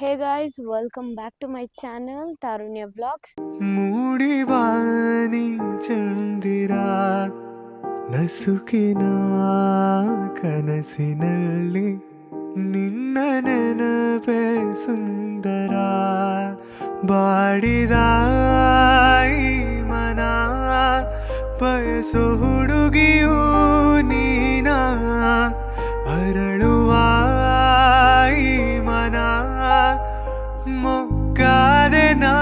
Hey guys, welcome back to my channel Tarunya Vlogs. ಮೂಡಿವಾನಿ ಚಂದಿರ ನಸುಕಿನ ಕನಸಿನಲ್ಲಿ ನಿನ್ನ ನೆನಪೆ ಸುಂದರ ಬಾಡಿದ ಈ ಮನ ಬಯಸೋ ಹುಡುಗಿಯೂ ನೀನ ಅರಳುವ ಈ ಮನ ಮೊಗ್ಗಾದೆ ನಾ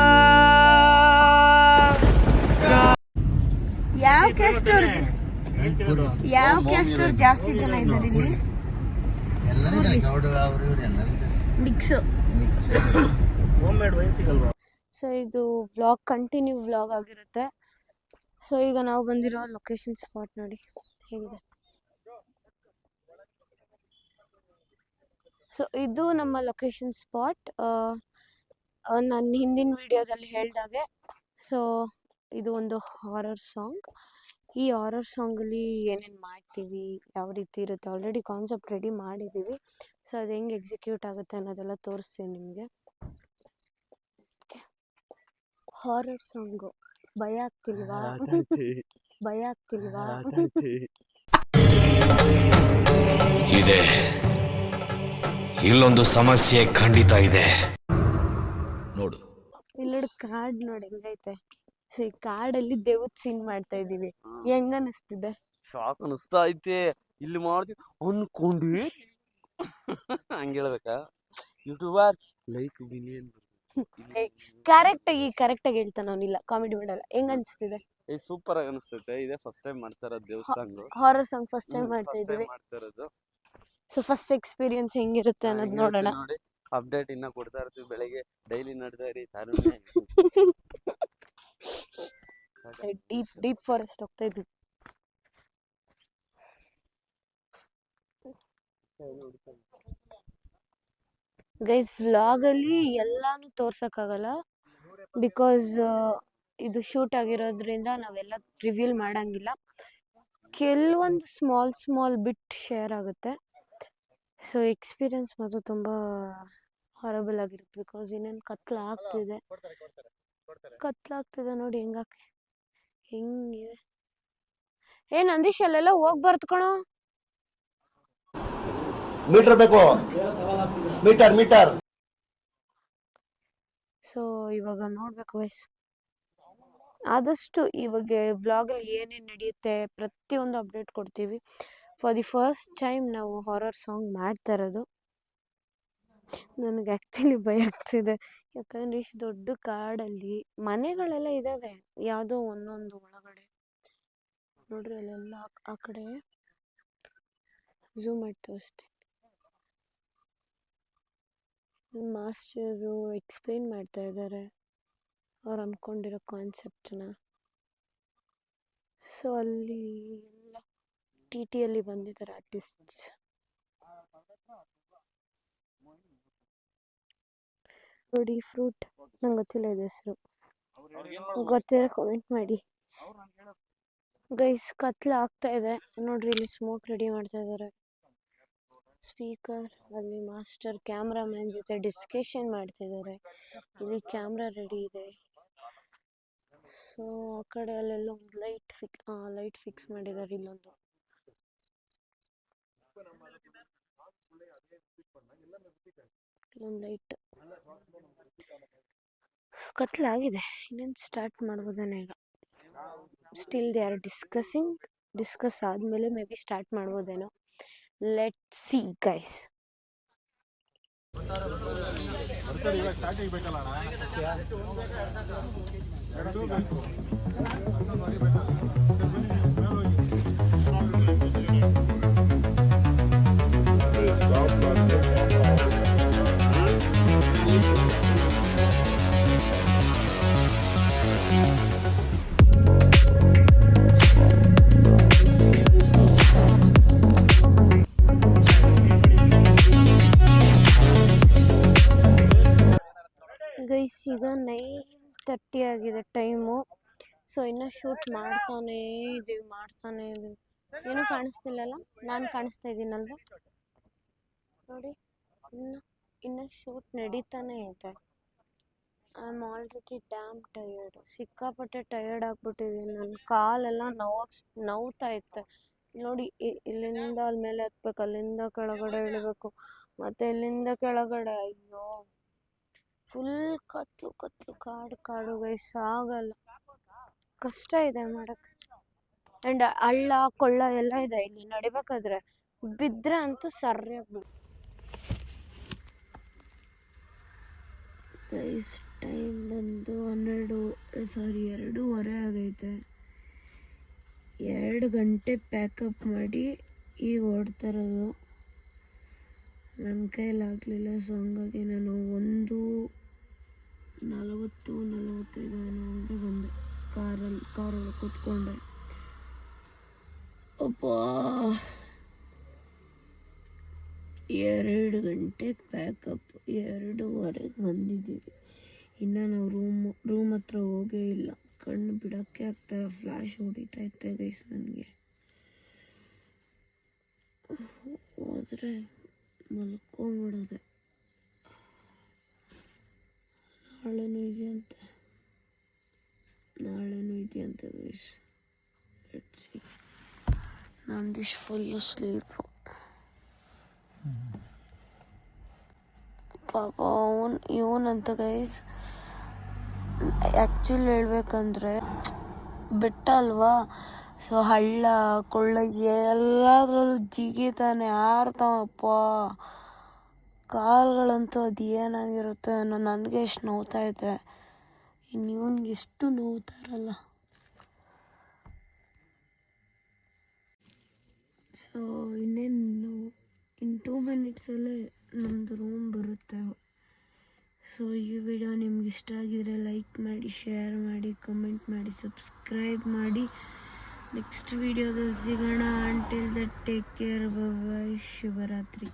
ಯಾವ ಕ್ಯಾಸ್ಟರ್ ಜಾಸ್ತಿ ಜನ ಇದ್ದಾರೆ ಇಲ್ಲಿ ಮಿಕ್ಸ್. ಸೊ ಇದು ವ್ಲಾಗ್ ಕಂಟಿನ್ಯೂ ವ್ಲಾಗ್ ಆಗಿರುತ್ತೆ. ಸೊ ಈಗ ನಾವು ಬಂದಿರೋ ಲೊಕೇಶನ್ ಸ್ಪಾಟ್ ನೋಡಿ ಹೇಗಿದೆ. ಸೊ ಇದು ನಮ್ಮ ಲೊಕೇಶನ್ ಸ್ಪಾಟ್. ನನ್ನ ಹಿಂದಿನ ವಿಡಿಯೋದಲ್ಲಿ ಹೇಳ್ದಾಗೆ ಸೊ ಇದು ಒಂದು ಹಾರರ್ ಸಾಂಗ್. ಈ ಹಾರರ್ ಸಾಂಗಲ್ಲಿ ಏನೇನು ಮಾಡ್ತೀವಿ, ಯಾವ ರೀತಿ ಇರುತ್ತೆ, ಆಲ್ರೆಡಿ ಕಾನ್ಸೆಪ್ಟ್ ರೆಡಿ ಮಾಡಿದ್ದೀವಿ. ಸೊ ಅದು ಹೆಂಗೆ ಎಕ್ಸಿಕ್ಯೂಟ್ ಆಗುತ್ತೆ ಅನ್ನೋದೆಲ್ಲ ತೋರಿಸ್ತೀನಿ ನಿಮಗೆ. ಹಾರರ್ ಸಾಂಗು ಭಯ ಆಗ್ತಿಲ್ವಾ? ಭಯ ಆಗ್ತಿಲ್ವಾ? ಇದೆ, ಇಲ್ಲೊಂದು ಸಮಸ್ಯೆ ಖಂಡಿತ ಇದೆ. ನೋಡು ಇಲ್ಲೋಡು ಕಾರ್ಡ್ ನೋಡಿ ಹೆಂಗೈತೆ. ಸೊ ಈ ಕಾರ್ಡಲ್ಲಿ ದೇವದ್ ಸೀನ್ ಮಾಡ್ತಾ ಇದೀವಿ. ಹೆಂಗ ಅನಿಸ್ತಿದೆ? ಶಾಕ್ ಅನಿಸ್ತಾ ಐತೆ. ಇಲ್ಲಿ ಮಾಡ್ತೀವಿ ಅನ್ಕೊಂಡ್ವಿ ಹಂಗ ಹೇಳ್ಬೇಕಾ? ಯೂಟ್ಯೂಬರ್ ಲೈಕ್ ಬಿಲಿಯನ್ ಕರೆಕ್ಟ್ ಆಗಿ ಹೇಳ್ತಾನ ಅವನಿಲ್ಲ, ಕಾಮಿಡಿ ಮಾಡಲ್ಲ. ಹೆಂಗ ಅನ್ಸ್ತಿದೆ? ಸೂಪರ್ ಆಗಿ ಅನಿಸ್ತೈತೆ. ಇದೇ ಫಸ್ಟ್ ಟೈಮ್ ಮಾಡ್ತಾ ಇರೋದು ದೇವಸ್ಥಾನ ಹಾರರ್ ಸಾಂಗ್ ಫಸ್ಟ್ ಟೈಮ್ ಮಾಡ್ತಾ ಇದೀವಿ. ಸೊ ಫಸ್ಟ್ ಎಕ್ಸ್ಪೀರಿಯನ್ಸ್ ಹೆಂಗಿರುತ್ತೆ ಅನ್ನೋದು ನೋಡೋಣ. ನೋಡಿ ಅಪ್ಡೇಟ್ ಇನ್ನ ಕೊಡ್ತಾ ಇರ್ತೀವಿ. ಬೆಳಿಗ್ಗೆ ಡೈಲಿ ನಡ್ತಾ ಇರಿ ತಾರುಣ್ಯ. ಡೀಪ್ ಫಾರೆಸ್ಟ್ ಹೋಗ್ತಾ ಇದ್ವಿ. ಗೈಸ್ ವ್ಲಾಗ್ ಅಲ್ಲಿ ಎಲ್ಲಾನು ತೋರ್ಸಕ್ಕಾಗಲ್ಲ, ಬಿಕಾಸ್ ಇದು ಶೂಟ್ ಆಗಿರೋದ್ರಿಂದ ನಾವೆಲ್ಲ ರಿವೀಲ್ ಮಾಡಂಗಿಲ್ಲ. ಕೆಲವೊಂದು ಸ್ಮಾಲ್ ಬಿಟ್ ಶೇರ್ ಆಗುತ್ತೆ. ಸೊ ಎಕ್ಸ್ಪೀರಿಯನ್ಸ್ ಮಾತ್ರ ತುಂಬಾ ಹಾರಬಲ್ ಆಗಿರುತ್ತೆ. ಬಿಕಾಸ್ ಇನ್ನೇನು ಕತ್ಲಾಗ್ತಿದೆ ನೋಡಿ ಹೆಂಗಿದೆ. ನಂದೀಶ್ ಅಲ್ಲೆಲ್ಲ ಹೋಗ್ಬಾರ್ದು ಕಣೋ. ಮೀಟರ್ ಬೇಕು, ಮೀಟರ್. ಸೊ ಇವಾಗ ನೋಡ್ಬೇಕು ವಯಸ್ಸು. ಆದಷ್ಟು ಇವಾಗ ವ್ಲಾಗಲ್ಲಿ ಏನೇನು ನಡೆಯುತ್ತೆ ಪ್ರತಿಯೊಂದು ಅಪ್ಡೇಟ್ ಕೊಡ್ತೀವಿ. ಫಾರ್ ದಿ ಫಸ್ಟ್ ಟೈಮ್ ನಾವು ಹಾರರ್ ಸಾಂಗ್ ಮಾಡ್ತಾ ಇರೋದು. ನನಗೆ ಆ್ಯಕ್ಚುಲಿ ಭಯ ಆಗ್ತಿದೆ, ಯಾಕಂದರೆ ಇಷ್ಟು ದೊಡ್ಡ ಕಾಡಲ್ಲಿ ಮನೆಗಳೆಲ್ಲ ಇದ್ದಾವೆ, ಯಾವುದೋ ಒಂದೊಂದು ಒಳಗಡೆ ನೋಡ್ರಿ. ಅಲ್ಲೆಲ್ಲ ಆ ಕಡೆ ಝೂಮ್ ಮಾಡಿ ತೋರಿಸ್ತೀನಿ. ಮಾಸ್ಟರು ಎಕ್ಸ್ಪ್ಲೇನ್ ಮಾಡ್ತಾ ಇದ್ದಾರೆ ಅವ್ರು ಅಂದ್ಕೊಂಡಿರೋ ಕಾನ್ಸೆಪ್ಟನ್ನ. ಸೊ ಅಲ್ಲಿ ಎಲ್ಲ ಟಿಯಲ್ಲಿ ಬಂದಿದ್ದಾರೆ ಆರ್ಟಿಸ್ಟ್ಸ್. ನೋಡಿ ಫ್ರೂಟ್, ನಂಗೆ ಗೊತ್ತಿಲ್ಲ ಇದು ಹೆಸರು, ಗೊತ್ತಿರೋ ಕಾಮೆಂಟ್ ಮಾಡಿ ಗೈಸ್. ಕತ್ಲೆ ಆಗ್ತಾ ಇದೆ ನೋಡ್ರಿ. ಇಲ್ಲಿ ಸ್ಮೋಕ್ ರೆಡಿ ಮಾಡ್ತಾ ಇದ್ದಾರೆ. ಸ್ಪೀಕರ್ ಅಲ್ಲಿ ಮಾಸ್ಟರ್ ಕ್ಯಾಮ್ರಾಮ್ಯಾನ್ ಜೊತೆ ಡಿಸ್ಕಷನ್ ಮಾಡ್ತಿದ್ದಾರೆ. ಇಲ್ಲಿ ಕ್ಯಾಮ್ರಾ ರೆಡಿ ಇದೆ. ಸೊ ಆ ಕಡೆ ಅಲ್ಲೆಲ್ಲ ಒಂದು ಲೈಟ್ ಫಿಕ್ಸ್ ಮಾಡಿದ್ದಾರೆ. ಇಲ್ಲೊಂದು ಲೈಟ್ ಕತ್ಲಾಗಿದೆ. ಇನ್ನೇನು ಸ್ಟಾರ್ಟ್ ಮಾಡ್ಬೋದೇನೋ ಈಗ. ಸ್ಟಿಲ್ ದೇ ಆರ್ ಡಿಸ್ಕಸ್ ಆದಮೇಲೆ ಮೇ ಬಿ ಸ್ಟಾರ್ಟ್ ಮಾಡ್ಬೋದೇನೋ. Let's see guys. ಗೈಸ್ ಈಗ 9:30 ಆಗಿದೆ ಟೈಮು. ಸೊ ಇನ್ನೂ ಶೂಟ್ ಮಾಡ್ತಾನೇ ಇದೀವಿ. ಏನೂ ಕಾಣಿಸ್ತಿಲ್ಲಲ್ಲ? ನಾನು ಕಾಣಿಸ್ತಾ ಇದ್ದೀನಲ್ವ ನೋಡಿ. ಇನ್ನು ಇನ್ನು ಶೂಟ್ ನಡೀತಾನೆ ಇದೆ. I am already dam tired, ಸಿಕ್ಕಾಪಟ್ಟೆ ಟಯರ್ಡ್ ಆಗ್ಬಿಟ್ಟಿದ್ದೀನಿ. ನನ್ನ ಕಾಲೆಲ್ಲ ನೋವ್ತಾ ಇತ್ತೆ. ನೋಡಿ, ಇಲ್ಲಿಂದ ಅಲ್ಲಿ ಮೇಲೆ ಹತ್ಬೇಕು, ಅಲ್ಲಿಂದ ಕೆಳಗಡೆ ಇಳಿಬೇಕು, ಮತ್ತೆ ಇಲ್ಲಿಂದ ಕೆಳಗಡೆ. ಅಯ್ಯೋ, ಫುಲ್ ಕತ್ಲು ಕತ್ಲು, ಕಾಡು ಗೈಸ್, ಆಗಲ್ಲ, ಕಷ್ಟ ಇದೆ ಮಾಡಕ್ಕೆ. ಆ್ಯಂಡ್ ಹಳ್ಳ ಕೊಳ್ಳ ಎಲ್ಲ ಇದೆ ಇಲ್ಲಿ ನಡಿಬೇಕಾದ್ರೆ, ಬಿದ್ದರೆ ಅಂತೂ ಸರಿಯಾಗ್ಬಿಡು. ಗೈಸ್, ಟೈಮ್ ಬಂದು 2:30 ಆಗೈತೆ. 2 ಗಂಟೆ ಪ್ಯಾಕಪ್ ಮಾಡಿ ಈಗ ಓಡ್ತಾ ಇರೋದು. ನನ್ನ ಕೈಲಾಗಲಿಲ್ಲ, ಸೊ ಹಂಗಾಗಿ ನಾನು 1:45 ಹಂಗೆ ಬಂದೆ. ಕಾರಲ್ಲಿ ಕೂತ್ಕೊಂಡೆ. ಅಪ್ಪ, 2 ಗಂಟೆಗೆ ಪ್ಯಾಕಪ್, 2:15 ಬಂದಿದ್ದೀವಿ. ಇನ್ನು ನಾವು ರೂಮ್ ಹತ್ರ ಹೋಗೇ ಇಲ್ಲ. ಕಣ್ಣು ಬಿಡೋಕ್ಕೆ ಆಗ್ತಾಯಿಲ್ಲ, ಫ್ಲ್ಯಾಶ್ ಹೊಡಿತಾ ಇತ್ತೆ ಗೈಸ್ ನನಗೆ. ಹೋದರೆ ಮಲ್ಕೊಂಬಿಡೋದೆ. ನಾಳೆನೂ ಇದೆಯಂತೆ guys. Let's see. Nandish full sleep. ಪಾಪ ಇವನಂತ ಗೈಸ್, ಆ್ಯಕ್ಚುಲಿ ಹೇಳ್ಬೇಕಂದ್ರೆ ಬೆಟ್ಟ ಅಲ್ವಾ, ಸೊ ಹಳ್ಳ ಕೊಳ್ಳ ಎಲ್ಲದ್ರಲ್ಲೂ ಜಿಗಿತಾನೆ, ಆಡ್ತಾವಪ್ಪ. ಕಾಲುಗಳಂತೂ ಅದು ಏನಾಗಿರುತ್ತೆ ಅನ್ನೋ, ನನಗೆ ಎಷ್ಟು ನೋವ್ತಾ ಇದೆ, ಇನ್ನು ಇವನಿಗೆ ಎಷ್ಟು ನೋವ್ತಾ ಇರಲ್ಲ. ಸೊ ಇನ್ನೇನು ಇನ್ 2 ಮಿನಿಟ್ಸಲ್ಲೇ ನಮ್ಮದು ರೂಮ್ ಬರುತ್ತೆ. ಸೊ ಈ ವಿಡಿಯೋ ನಿಮ್ಗೆ ಇಷ್ಟ ಆಗಿದರೆ ಲೈಕ್ ಮಾಡಿ, ಶೇರ್ ಮಾಡಿ, ಕಮೆಂಟ್ ಮಾಡಿ, ಸಬ್ಸ್ಕ್ರೈಬ್ ಮಾಡಿ. ನೆಕ್ಸ್ಟ್ ವಿಡಿಯೋದಲ್ಲಿ ಸಿಗೋಣ. Until that take care, bye bye, ಶುಭರಾತ್ರಿ.